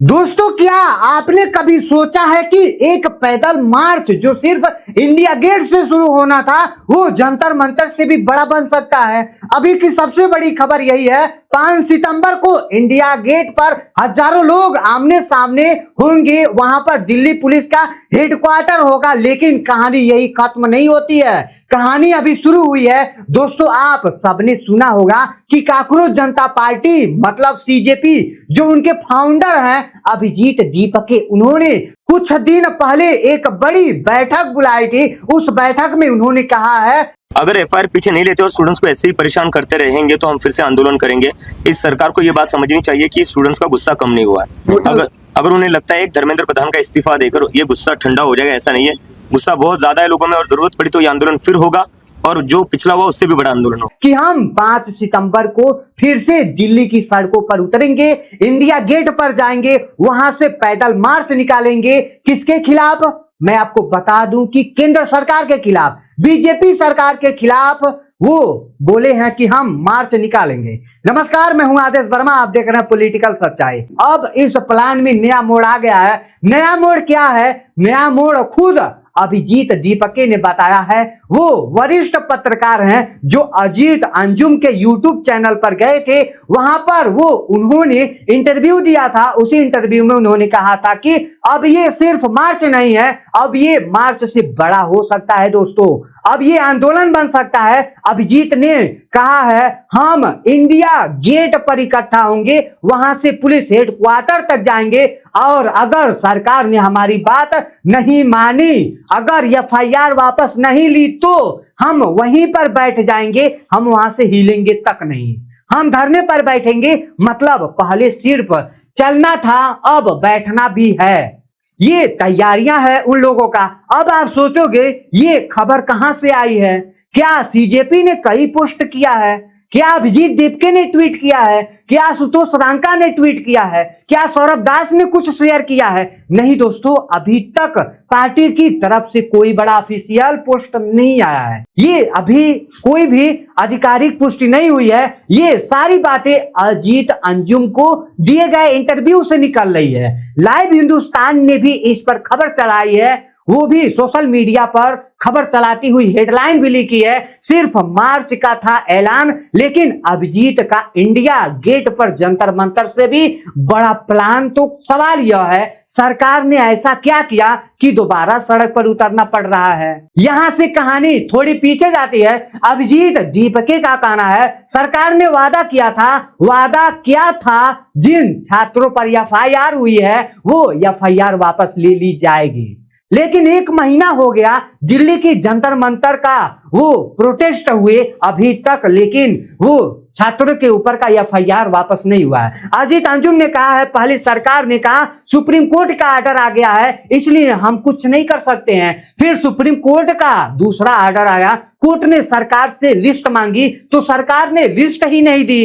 दोस्तों, क्या आपने कभी सोचा है कि एक पैदल मार्च जो सिर्फ इंडिया गेट से शुरू होना था वो जंतर मंतर से भी बड़ा बन सकता है। अभी की सबसे बड़ी खबर यही है, 5 सितंबर को इंडिया गेट पर हजारों लोग आमने सामने होंगे। वहां पर दिल्ली पुलिस का हेडक्वार्टर होगा, लेकिन कहानी यही खत्म नहीं होती है, कहानी अभी शुरू हुई है। दोस्तों, आप सबने सुना होगा कि कांग्रेस जनता पार्टी मतलब सीजेपी जो उनके फाउंडर हैं अभिजीत दीपके, उन्होंने कुछ दिन पहले एक बड़ी बैठक बुलाई थी। उस बैठक में उन्होंने कहा है, अगर एफआईआर पीछे नहीं लेते और स्टूडेंट्स को ऐसे ही परेशान करते रहेंगे तो हम फिर से आंदोलन करेंगे। इस सरकार को ये बात समझनी चाहिए कि स्टूडेंट्स का गुस्सा कम नहीं हुआ है। अगर उन्हें लगता है एक धर्मेंद्र प्रधान का इस्तीफा देकर ये गुस्सा ठंडा हो जाएगा, ऐसा नहीं है। गुस्सा बहुत ज्यादा है लोगों में और जरूरत पड़ी तो ये आंदोलन फिर होगा और जो पिछला हुआ उससे भी बड़ा आंदोलन हो कि हम 5 सितंबर को फिर से दिल्ली की सड़कों पर उतरेंगे, इंडिया गेट पर जाएंगे, वहां से पैदल मार्च निकालेंगे। किसके खिलाफ? मैं आपको बता दूं कि केंद्र सरकार के खिलाफ, बीजेपी सरकार के खिलाफ वो बोले हैं कि हम मार्च निकालेंगे। नमस्कार, मैं हूं आदेश वर्मा, आप देख रहे हैं पॉलिटिकल सच्चाई। अब इस प्लान में नया मोड़ आ गया है। नया मोड़ क्या है? नया मोड़ खुद अभिजीत दीपके ने बताया है। वो वरिष्ठ पत्रकार हैं जो अजीत अंजुम के यूट्यूब चैनल पर गए थे। वहां पर उन्होंने इंटरव्यू दिया था। उसी इंटरव्यू में उन्होंने कहा था कि अब ये सिर्फ मार्च नहीं है, अब ये मार्च से बड़ा हो सकता है। दोस्तों, अब ये आंदोलन बन सकता है। अभिजीत ने कहा है, हम इंडिया गेट पर इकट्ठा होंगे, वहां से पुलिस हेडक्वार्टर तक जाएंगे और अगर सरकार ने हमारी बात नहीं मानी, अगर एफआईआर वापस नहीं ली तो हम वहीं पर बैठ जाएंगे, हम वहां से हिलेंगे तक नहीं। हम धरने पर बैठेंगे, मतलब पहले सिर्फ चलना था, अब बैठना भी है। ये तैयारियां हैं उन लोगों का। अब आप सोचोगे ये खबर कहां से आई है? क्या सीजेपी ने कहीं पोस्ट किया है? क्या अभिजीत दीपके ने ट्वीट किया है? क्या आशुतोष रांका ने ट्वीट किया है? क्या सौरभ दास ने कुछ शेयर किया है? नहीं दोस्तों, अभी तक पार्टी की तरफ से कोई बड़ा ऑफिशियल पोस्ट नहीं आया है। ये अभी कोई भी आधिकारिक पुष्टि नहीं हुई है। ये सारी बातें अजीत अंजुम को दिए गए इंटरव्यू से निकल रही है। लाइव हिंदुस्तान ने भी इस पर खबर चलाई है, वो भी सोशल मीडिया पर खबर चलाती हुई हेडलाइन भी लिखी है। सिर्फ मार्च का था ऐलान, लेकिन अभिजीत का इंडिया गेट पर जंतर मंतर से भी बड़ा प्लान। तो सवाल यह है, सरकार ने ऐसा क्या किया कि दोबारा सड़क पर उतरना पड़ रहा है? यहां से कहानी थोड़ी पीछे जाती है। अभिजीत दीपके का कहना है, सरकार ने वादा किया था। वादा क्या था? जिन छात्रों पर एफआईआर हुई है वो एफआईआर वापस ले ली जाएगी। लेकिन 1 महीना हो गया दिल्ली की जंतर मंतर का वो प्रोटेस्ट हुए अभी तक, लेकिन वो छात्रों के ऊपर का एफआईआर वापस नहीं हुआ है। अजीत अंजुम ने कहा है, पहले सरकार ने कहा सुप्रीम कोर्ट का आर्डर आ गया है इसलिए हम कुछ नहीं कर सकते हैं। फिर सुप्रीम कोर्ट का दूसरा आर्डर आया, कोर्ट ने सरकार से लिस्ट मांगी तो सरकार ने लिस्ट ही नहीं दी।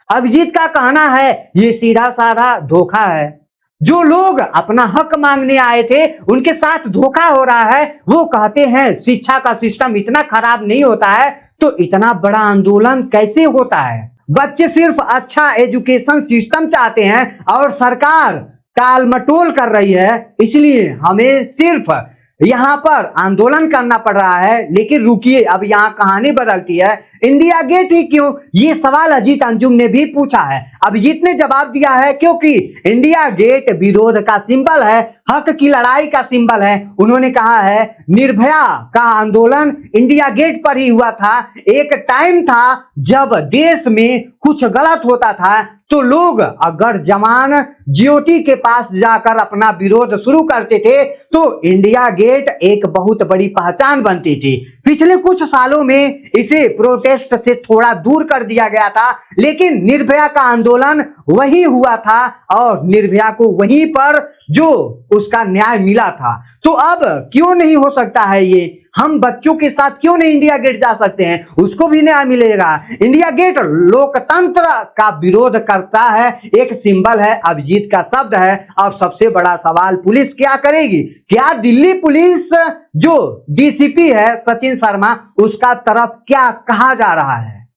अभिजीत का कहना है ये सीधा साधा धोखा है। जो लोग अपना हक मांगने आए थे उनके साथ धोखा हो रहा है। वो कहते हैं शिक्षा का सिस्टम इतना खराब नहीं होता है तो इतना बड़ा आंदोलन कैसे होता है? बच्चे सिर्फ अच्छा एजुकेशन सिस्टम चाहते हैं और सरकार टाल मटोल कर रही है, इसलिए हमें सिर्फ यहां पर आंदोलन करना पड़ रहा है। लेकिन रुकिए, अब यहां कहानी बदलती है। इंडिया गेट ही क्यों? ये सवाल अजीत अंजुम ने भी पूछा है। अभिजीत ने जवाब दिया है, क्योंकि इंडिया गेट विरोध का सिंबल है, हक की लड़ाई का सिंबल है। उन्होंने कहा है, निर्भया का आंदोलन इंडिया गेट पर ही हुआ था। एक टाइम था जब देश में कुछ गलत होता था तो लोग अगर जवान जीओटी के पास जाकर अपना विरोध शुरू करते थे तो इंडिया गेट एक बहुत बड़ी पहचान बनती थी। पिछले कुछ सालों में इसे प्रोटेस्ट से थोड़ा दूर कर दिया गया था, लेकिन निर्भया का आंदोलन वही हुआ था और निर्भया को वहीं पर जो उसका न्याय मिला था। तो अब क्यों नहीं हो सकता है ये? हम बच्चों के साथ क्यों नहीं इंडिया गेट जा सकते हैं? उसको भी न्याय मिलेगा। इंडिया गेट लोकतंत्र का विरोध करता है, एक सिंबल है, अभिजीत का शब्द है। अब सबसे बड़ा सवाल, पुलिस क्या करेगी? क्या दिल्ली पुलिस जो डीसीपी है सचिन शर्मा, उसका तरफ क्या कहा जा रहा है?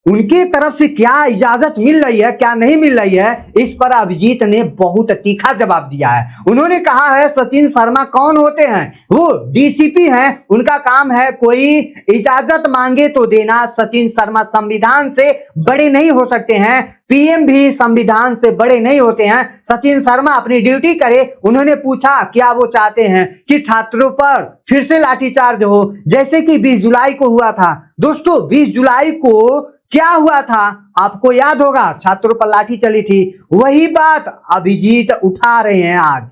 उनकी तरफ से क्या इजाजत मिल रही है, क्या नहीं मिल रही है, इस पर अभिजीत ने बहुत तीखा जवाब दिया है। उन्होंने कहा है सचिन शर्मा कौन होते हैं, वो डीसीपी हैं, उनका काम है कोई इजाजत मांगे तो देना। सचिन शर्मा संविधान से बड़े नहीं हो सकते हैं, पीएम भी संविधान से बड़े नहीं होते हैं। सचिन शर्मा अपनी ड्यूटी करे। उन्होंने पूछा क्या वो चाहते हैं कि छात्रों पर फिर से लाठीचार्ज हो, जैसे कि 20 जुलाई को हुआ था। दोस्तों 20 जुलाई को क्या हुआ था आपको याद होगा, छात्रों पर लाठी चली थी, वही बात अभिजीत उठा रहे हैं आज।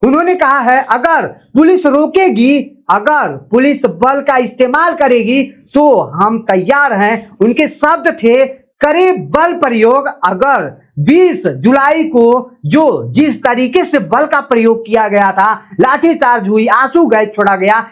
उन्होंने कहा है अगर पुलिस रोकेगी, अगर पुलिस बल का इस्तेमाल करेगी तो हम तैयार हैं। उनके शब्द थे करे बल प्रयोग। अगर 20 जुलाई को जो जिस तरीके से बल का प्रयोग किया गया था, लाठीचार्ज हुई, आंसू गैस छोड़ा गया,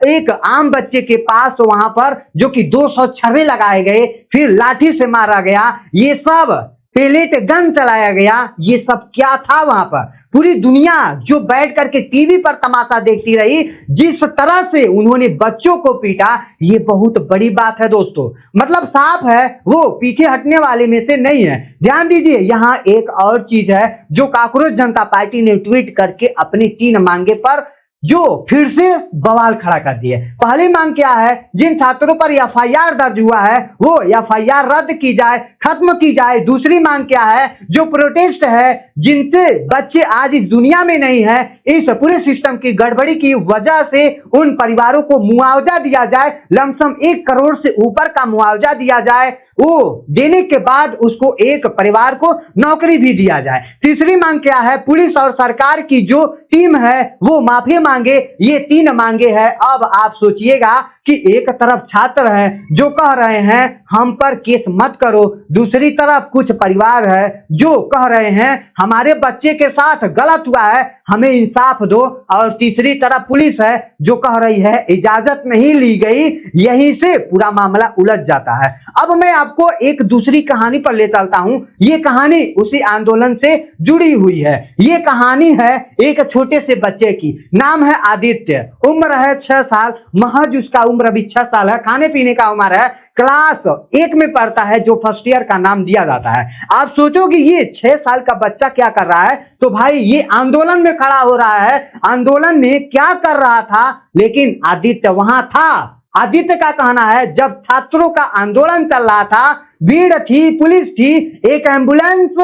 एक आम बच्चे के पास वहां पर जो कि 200 छर्रे लगाए गए, फिर लाठी से मारा गया, ये सब पेलेट गन चलाया गया, ये सब क्या था वहां पर। पूरी दुनिया जो बैठ करके टीवी पर तमाशा देखती रही, जिस तरह से उन्होंने बच्चों को पीटा, ये बहुत बड़ी बात है दोस्तों। मतलब साफ है वो पीछे हटने वाले में से नहीं है। ध्यान दीजिए यहां एक और चीज है जो कांग्रेस जनता पार्टी ने ट्वीट करके अपनी 3 मांगे पर जो फिर से बवाल खड़ा कर दिए। पहली मांग क्या है, जिन छात्रों पर एफआईआर दर्ज हुआ है वो एफआईआर रद्द की जाए, खत्म की जाए। दूसरी मांग क्या है, जो प्रोटेस्ट है, जिनसे बच्चे आज इस दुनिया में नहीं है, इस पूरे सिस्टम की गड़बड़ी की वजह से उन परिवारों को मुआवजा दिया जाए, लमसम 1 करोड़ से ऊपर का मुआवजा दिया जाए। वो देने के बाद उसको एक परिवार को नौकरी भी दिया जाए। तीसरी मांग क्या है, पुलिस और सरकार की जो टीम है वो माफी मांगे। ये 3 मांगे हैं। अब आप सोचिएगा कि एक तरफ छात्र हैं जो कह रहे हैं हम पर केस मत करो, दूसरी तरफ कुछ परिवार है जो कह रहे हैं हमारे बच्चे के साथ गलत हुआ है, हमें इंसाफ दो, और तीसरी तरफ पुलिस है जो कह रही है इजाजत नहीं ली गई। यहीं से पूरा मामला उलझ जाता है। अब मैं आपको एक दूसरी कहानी पर ले चलता हूं। ये कहानी उसी आंदोलन से जुड़ी हुई है। ये कहानी है एक छोटे से बच्चे की, नाम है आदित्य, उम्र है 6 साल, महज उसका उम्र अभी 6 साल है, खाने पीने का उम्र है, क्लास 1 में पढ़ता है, जो फर्स्ट ईयर का नाम दिया जाता है। आप सोचोगे ये 6 साल का बच्चा क्या कर रहा है, तो भाई ये आंदोलन में खड़ा हो रहा है। आंदोलन में क्या कर रहा था, लेकिन आदित्य वहां था। आदित्य का कहना है जब छात्रों का आंदोलन चल रहा था, भीड़ थी, पुलिस थी, एक एम्बुलेंस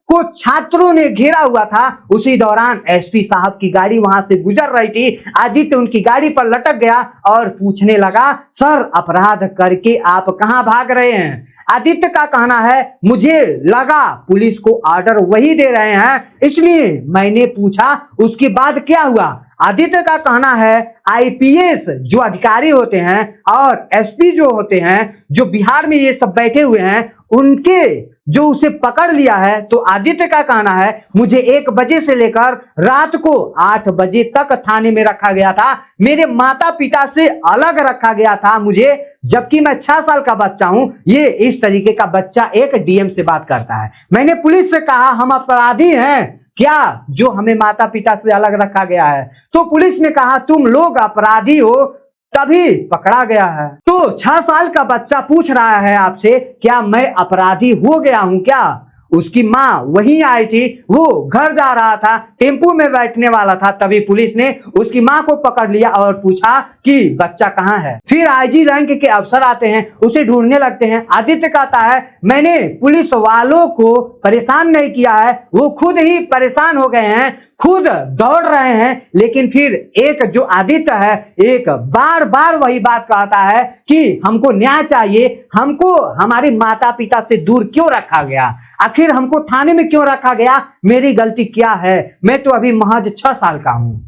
को छात्रों ने घेरा हुआ था, उसी दौरान एसपी साहब की गाड़ी वहां से गुजर रही थी। आदित्य उनकी गाड़ी पर लटक गया और पूछने लगा सर अपराध करके आप कहां भाग रहे हैं। आदित्य का कहना है मुझे लगा पुलिस को ऑर्डर वही दे रहे हैं, इसलिए मैंने पूछा। उसके बाद क्या हुआ, आदित्य का कहना है आईपीएस जो अधिकारी होते हैं और एसपी जो होते हैं, जो बिहार में ये सब बैठे हुए हैं, उनके जो उसे पकड़ लिया है, तो आदित्य का कहना है मुझे 1 बजे से लेकर रात को 8 बजे तक थाने में रखा गया था, मेरे माता पिता से अलग रखा गया था मुझे, जबकि मैं 6 साल का बच्चा हूं। ये इस तरीके का बच्चा एक डीएम से बात करता है। मैंने पुलिस से कहा हम अपराधी हैं क्या जो हमें माता पिता से अलग रखा गया है, तो पुलिस ने कहा तुम लोग अपराधी हो तभी पकड़ा गया है। तो 6 साल का बच्चा पूछ रहा है आपसे क्या मैं अपराधी हो गया हूं क्या। उसकी माँ वहीं आई थी, वो घर जा रहा था, टेम्पू में बैठने वाला था, तभी पुलिस ने उसकी माँ को पकड़ लिया और पूछा कि बच्चा कहाँ है। फिर आईजी रैंक के अफसर आते हैं, उसे ढूंढने लगते हैं। आदित्य कहता है मैंने पुलिस वालों को परेशान नहीं किया है, वो खुद ही परेशान हो गए हैं, खुद दौड़ रहे हैं। लेकिन फिर एक जो आदित्य है, एक बार बार वही बात कहता है कि हमको न्याय चाहिए, हमको हमारे माता पिता से दूर क्यों रखा गया, आखिर हमको थाने में क्यों रखा गया, मेरी गलती क्या है, मैं तो अभी महज 6 साल का हूं।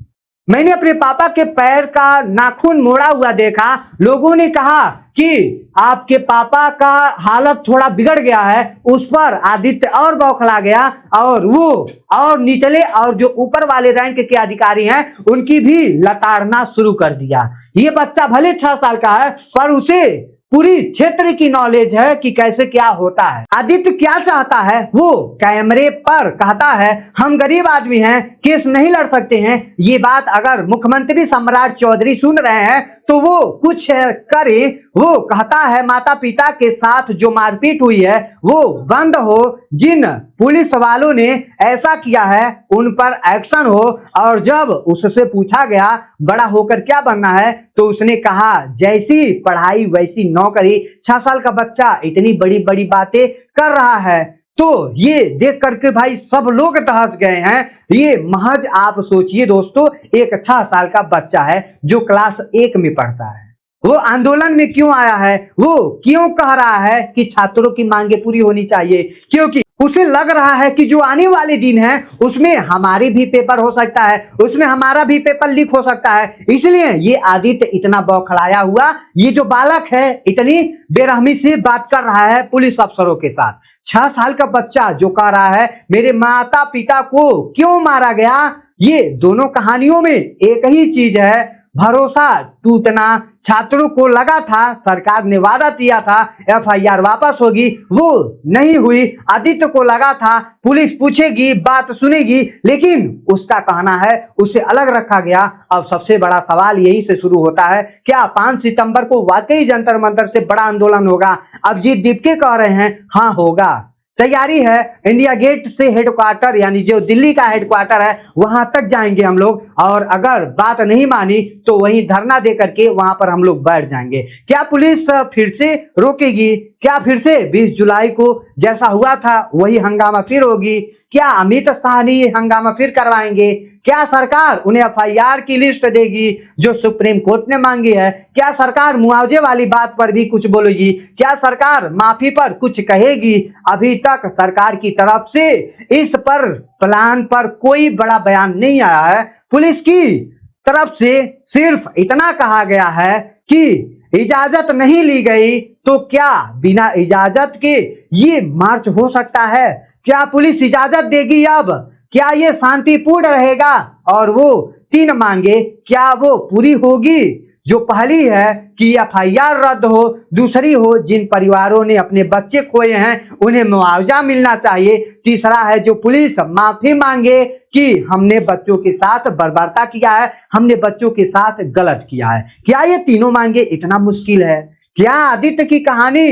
मैंने अपने पापा के पैर का नाखून मोड़ा हुआ देखा, लोगों ने कहा कि आपके पापा का हालत थोड़ा बिगड़ गया है। उस पर आदित्य और बौखला गया और वो और निचले और जो ऊपर वाले रैंक के अधिकारी हैं उनकी भी लताड़ना शुरू कर दिया। ये बच्चा भले 6 साल का है पर उसे पूरी क्षेत्र की नॉलेज है कि कैसे क्या होता है। आदित्य क्या चाहता है, वो कैमरे पर कहता है हम गरीब आदमी हैं, केस नहीं लड़ सकते हैं। ये बात अगर मुख्यमंत्री सम्राट चौधरी सुन रहे हैं तो वो कुछ करे। वो कहता है माता पिता के साथ जो मारपीट हुई है वो बंद हो, जिन पुलिस वालों ने ऐसा किया है उन पर एक्शन हो। और जब उससे पूछा गया बड़ा होकर क्या बनना है तो उसने कहा जैसी पढ़ाई वैसी नौकरी। 6 साल का बच्चा इतनी बड़ी बड़ी बातें कर रहा है तो ये देख करके भाई सब लोग दहस गए हैं। ये महज आप सोचिए दोस्तों, एक 6 साल का बच्चा है जो क्लास 1 में पढ़ता है, वो आंदोलन में क्यों आया है, वो क्यों कह रहा है कि छात्रों की मांगे पूरी होनी चाहिए, क्योंकि उसे लग रहा है कि जो आने वाले दिन है उसमें हमारी भी पेपर हो सकता है, उसमें हमारा भी पेपर लीक हो सकता है। इसलिए ये आदित्य इतना बौखलाया हुआ, ये जो बालक है इतनी बेरहमी से बात कर रहा है पुलिस अफसरों के साथ। 6 साल का बच्चा जो कह रहा है मेरे माता पिता को क्यों मारा गया, ये दोनों कहानियों में एक ही चीज है, भरोसा टूटना। छात्रों को लगा था, सरकार ने वादा दिया था एफआईआर वापस होगी, वो नहीं हुई। आदित्य को लगा था पुलिस पूछेगी, बात सुनेगी, लेकिन उसका कहना है उसे अलग रखा गया। अब सबसे बड़ा सवाल यही से शुरू होता है, क्या 5 सितंबर को वाकई जंतर मंतर से बड़ा आंदोलन होगा? अभिजीत दीपके कह रहे हैं हाँ होगा, तैयारी है। इंडिया गेट से हेडक्वार्टर यानी जो दिल्ली का हेडक्वार्टर है वहां तक जाएंगे हम लोग, और अगर बात नहीं मानी तो वहीं धरना दे करके वहां पर हम लोग बैठ जाएंगे। क्या पुलिस फिर से रोकेगी? क्या फिर से 20 जुलाई को जैसा हुआ था वही हंगामा फिर होगी? क्या अमित शाह ने ये हंगामा फिर करवाएंगे? क्या सरकार उन्हें एफआईआर की लिस्ट देगी जो सुप्रीम कोर्ट ने मांगी है? क्या सरकार मुआवजे वाली बात पर भी कुछ बोलेगी? क्या सरकार माफी पर कुछ कहेगी? अभी तक सरकार की तरफ से इस पर प्लान पर कोई बड़ा बयान नहीं आया है। पुलिस की तरफ से सिर्फ इतना कहा गया है कि इजाजत नहीं ली गई तो क्या बिना इजाजत के ये मार्च हो सकता है? क्या पुलिस इजाजत देगी? अब क्या ये शांतिपूर्ण रहेगा? और वो 3 मांगे क्या वो पूरी होगी? जो पहली है कि एफआईआर रद्द हो, दूसरी हो जिन परिवारों ने अपने बच्चे खोए हैं उन्हें मुआवजा मिलना चाहिए, तीसरा है जो पुलिस माफी मांगे कि हमने बच्चों के साथ बर्बरता किया है, हमने बच्चों के साथ गलत किया है। क्या ये तीनों मांगे इतना मुश्किल है? क्या आदित्य की कहानी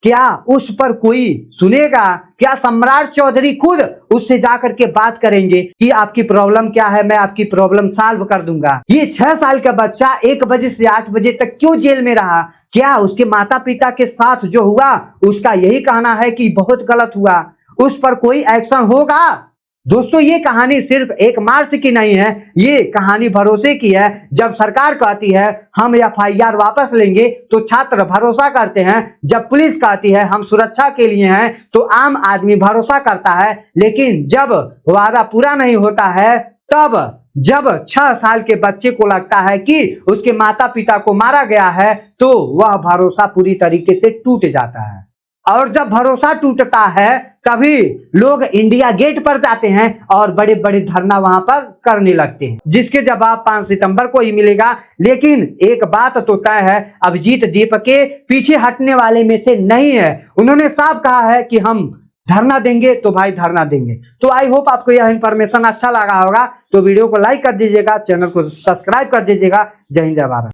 क्या उस पर कोई सुनेगा? क्या सम्राट चौधरी खुद उससे जाकर के बात करेंगे कि आपकी प्रॉब्लम क्या है, मैं आपकी प्रॉब्लम सॉल्व कर दूंगा? ये 6 साल का बच्चा 1 बजे से 8 बजे तक क्यों जेल में रहा? क्या उसके माता पिता के साथ जो हुआ उसका यही कहना है कि बहुत गलत हुआ, उस पर कोई एक्शन होगा? दोस्तों ये कहानी सिर्फ 1 मार्च की नहीं है, ये कहानी भरोसे की है। जब सरकार कहती है हम एफआईआर वापस लेंगे तो छात्र भरोसा करते हैं, जब पुलिस कहती है हम सुरक्षा के लिए हैं तो आम आदमी भरोसा करता है। लेकिन जब वादा पूरा नहीं होता है, तब जब 6 साल के बच्चे को लगता है कि उसके माता पिता को मारा गया है तो वह भरोसा पूरी तरीके से टूट जाता है। और जब भरोसा टूटता है तभी लोग इंडिया गेट पर जाते हैं और बड़े बड़े धरना वहां पर करने लगते हैं, जिसके जवाब 5 सितंबर को ही मिलेगा। लेकिन एक बात तो तय है, अभिजीत दीपके पीछे हटने वाले में से नहीं है। उन्होंने साफ कहा है कि हम धरना देंगे तो भाई धरना देंगे। तो आई होप आपको यह इंफॉर्मेशन अच्छा लगा होगा, तो वीडियो को लाइक कर दीजिएगा, चैनल को सब्सक्राइब कर दीजिएगा। जय हिंद जय भारत।